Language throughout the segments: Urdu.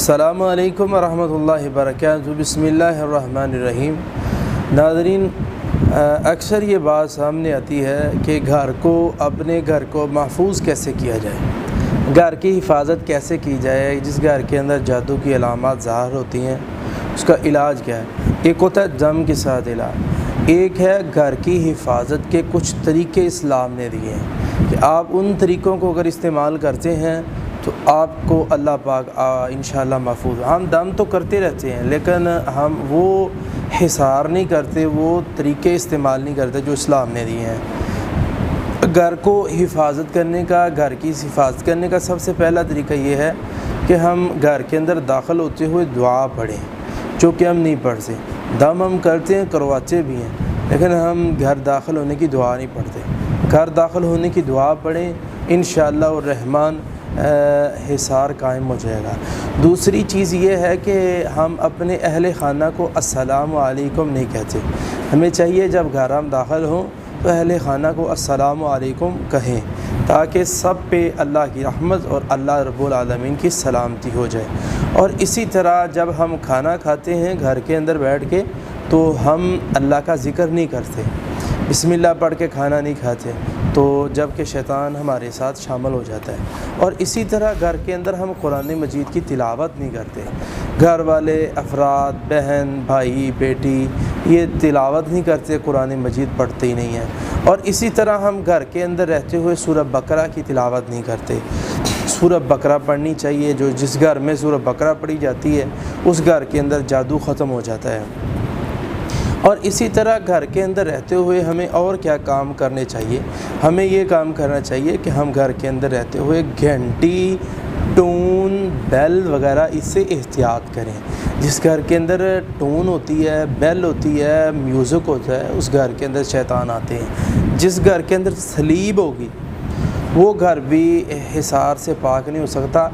السلام علیکم ورحمۃ اللہ وبرکاتہ۔ بسم اللہ الرحمن الرحیم۔ ناظرین، اکثر یہ بات سامنے آتی ہے کہ اپنے گھر کو محفوظ کیسے کیا جائے، گھر کی حفاظت کیسے کی جائے۔ جس گھر کے اندر جادو کی علامات ظاہر ہوتی ہیں اس کا علاج کیا ہے۔ ایک ہوتا ہے دم کے ساتھ علاج، ایک ہے گھر کی حفاظت کے کچھ طریقے اسلام نے دیے ہیں کہ آپ ان طریقوں کو اگر استعمال کرتے ہیں تو آپ کو اللہ پاک انشاءاللہ محفوظ۔ ہم دم تو کرتے رہتے ہیں لیکن ہم وہ حصار نہیں کرتے، وہ طریقے استعمال نہیں کرتے جو اسلام نے دیے ہیں۔ گھر کو حفاظت کرنے کا، گھر کی حفاظت کرنے کا سب سے پہلا طریقہ یہ ہے کہ ہم گھر کے اندر داخل ہوتے ہوئے دعا پڑھیں، جو کہ ہم نہیں پڑھتے۔ دم ہم کرتے ہیں، کرواتے بھی ہیں، لیکن ہم گھر داخل ہونے کی دعا نہیں پڑھتے۔ گھر داخل ہونے کی دعا پڑھیں، انشاءاللہ الرحمن حصار قائم ہو جائے گا۔ دوسری چیز یہ ہے کہ ہم اپنے اہل خانہ کو السلام علیکم نہیں کہتے۔ ہمیں چاہیے جب گھر ہم داخل ہوں تو اہل خانہ کو السلام علیکم کہیں، تاکہ سب پہ اللہ کی رحمت اور اللہ رب العالمین کی سلامتی ہو جائے۔ اور اسی طرح جب ہم کھانا کھاتے ہیں گھر کے اندر بیٹھ کے تو ہم اللہ کا ذکر نہیں کرتے، بسم اللہ پڑھ کے کھانا نہیں کھاتے، تو جب کہ شیطان ہمارے ساتھ شامل ہو جاتا ہے۔ اور اسی طرح گھر کے اندر ہم قرآن مجید کی تلاوت نہیں کرتے۔ گھر والے افراد، بہن، بھائی، بیٹی یہ تلاوت نہیں کرتے، قرآن مجید پڑھتے ہی نہیں ہیں۔ اور اسی طرح ہم گھر کے اندر رہتے ہوئے سورہ بقرہ کی تلاوت نہیں کرتے۔ سورہ بقرہ پڑھنی چاہیے، جس گھر میں سورہ بقرہ پڑھی جاتی ہے اس گھر کے اندر جادو ختم ہو جاتا ہے۔ اور اسی طرح گھر کے اندر رہتے ہوئے ہمیں اور کیا کام کرنے چاہیے؟ ہمیں یہ کام کرنا چاہیے کہ ہم گھر کے اندر رہتے ہوئے گھنٹی، ٹون، بیل وغیرہ اس سے احتیاط کریں۔ جس گھر کے اندر ٹون ہوتی ہے، بیل ہوتی ہے، میوزک ہوتا ہے، اس گھر کے اندر شیطان آتے ہیں۔ جس گھر کے اندر صلیب ہوگی وہ گھر بھی حصار سے پاک نہیں ہو سکتا،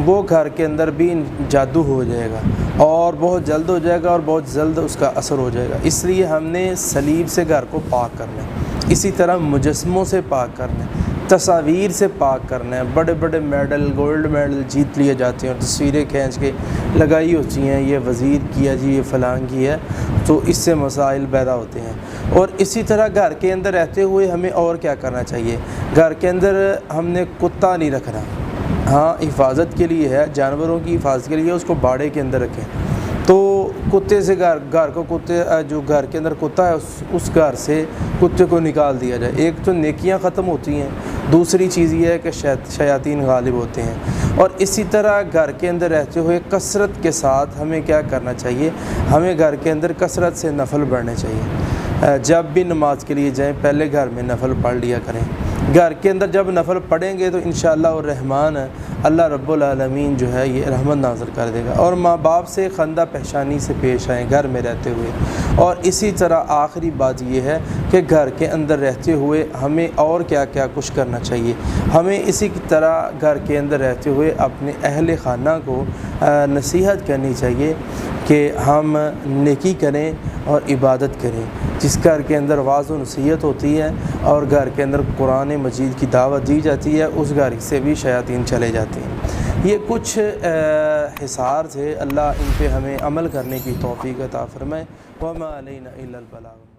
وہ گھر کے اندر بھی جادو ہو جائے گا اور بہت جلد ہو جائے گا اور بہت جلد اس کا اثر ہو جائے گا۔ اس لیے ہم نے صلیب سے گھر کو پاک کرنا ہے، اسی طرح مجسموں سے پاک کرنا ہے، تصاویر سے پاک کرنا ہے۔ بڑے بڑے میڈل، گولڈ میڈل جیت لیے جاتے ہیں اور تصویریں کھینچ کے لگائی ہوتی ہیں، یہ وزیر کیا جی، یہ فلاں کی ہے، تو اس سے مسائل پیدا ہوتے ہیں۔ اور اسی طرح گھر کے اندر رہتے ہوئے ہمیں اور کیا کرنا چاہیے؟ گھر کے اندر ہم نے کتا نہیں رکھنا۔ ہاں، حفاظت کے لیے ہے، جانوروں کی حفاظت کے لیے اس کو باڑے کے اندر رکھیں۔ تو کتے سے گھر کو جو گھر کے اندر کتا ہے اس گھر سے کتے کو نکال دیا جائے۔ ایک تو نیکیاں ختم ہوتی ہیں، دوسری چیز یہ ہے کہ شیاطین غالب ہوتے ہیں۔ اور اسی طرح گھر کے اندر رہتے ہوئے کثرت کے ساتھ ہمیں کیا کرنا چاہیے؟ ہمیں گھر کے اندر کثرت سے نفل پڑھنے چاہیے۔ جب بھی نماز کے لیے جائیں پہلے گھر میں نفل پڑھ لیا کریں۔ گھر کے اندر جب نفل پڑھیں گے تو انشاءاللہ الرحمن اللہ رب العالمین جو ہے یہ رحمت نازل کر دے گا۔ اور ماں باپ سے خندہ پیشانی سے پیش آئیں گھر میں رہتے ہوئے۔ اور اسی طرح آخری بات یہ ہے کہ گھر کے اندر رہتے ہوئے ہمیں اور کیا کچھ کرنا چاہیے؟ ہمیں اسی طرح گھر کے اندر رہتے ہوئے اپنے اہل خانہ کو نصیحت کرنی چاہیے کہ ہم نیکی کریں اور عبادت کریں۔ جس گھر کے اندر واعظ و نصیحت ہوتی ہے اور گھر کے اندر قرآن مجید کی دعوت دی جاتی ہے اس گھر سے بھی شیاطین چلے جاتے ہیں۔ یہ کچھ حصار تھے، اللہ ان پہ ہمیں عمل کرنے کی توفیق عطا فرمائے۔ وما علینا الا البلاغ۔